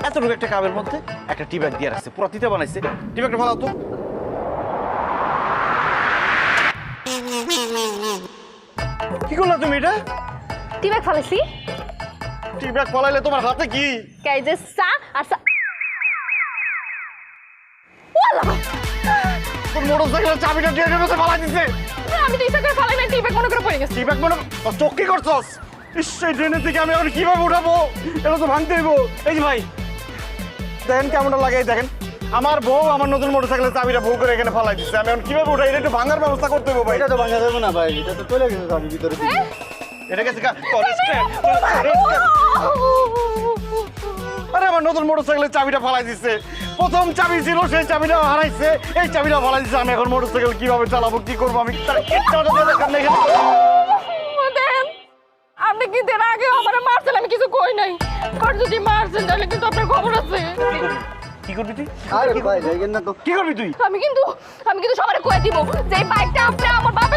এতটুকু একটা কাপের মধ্যে একটা টি ব্যাগ দিয়ে রাখছে, পুরো তিতে বানাইছে। টি ব্যাগটা ভালো তো। কি করলা তুমি এটা? টি ব্যাগ ফালাইছি। টি ব্যাগ ফলাইলে তোমার হাতে কি? কাই যে চা আর চা ওয়ালা তোর মোটরসাইকেলের চাবিটা ড্রেনের মধ্যে ফালাই দিছে। আমি তো ইচ্ছা করে ফালাই নাই, টি ব্যাগ মনে করে পড়ে গেছে। টি ব্যাগ মনে চোখ কি করছস? ইস, এই ড্রেনের থেকে আমি এখন কিভাবে উঠাবো? এটা তো ভাঙতে হইব। এই যে ভাই দেখেন কেমনটা লাগে, দেখেন আমার বউ আমার নতুন মোটরসাইকেলের চাবিটা ভুল করে এখানে ফালাই দিচ্ছে। আমি এখন কিভাবে উঠাই? এটা একটু ভাঙার ব্যবস্থা করতে হইব ভাই। এটা তো ভাঙা যাবে না ভাই, এটা তো চলে গেছে চাবি ভিতরে দিকে। এটা গেছে আরে আমার নতুন মোটরসাইকেলের চাবিটা ফালাই দিচ্ছে। প্রথম চাবি ছিল, সেই চাবিটা হারাইছে, এই চাবিটা ফালাই দিচ্ছে। আমি এখন মোটরসাইকেল কিভাবে চালাবো, কি করবো? আমি তার কিচ্ছুটা দেখার নেই এখানে। দেন আপনি কিন্তু এর আগে আমার মারছেন, আমি কিছু কই নাই। আর যদি মারছেন তাহলে কিন্তু আপনার খবর আছে। কি করবি তুই? আরে ভাই দেখেন না তো। কি করবি তুই? আমি কিন্তু সবারে কয়ে দিব যে এই বাইকটা আপনি আমার বাপের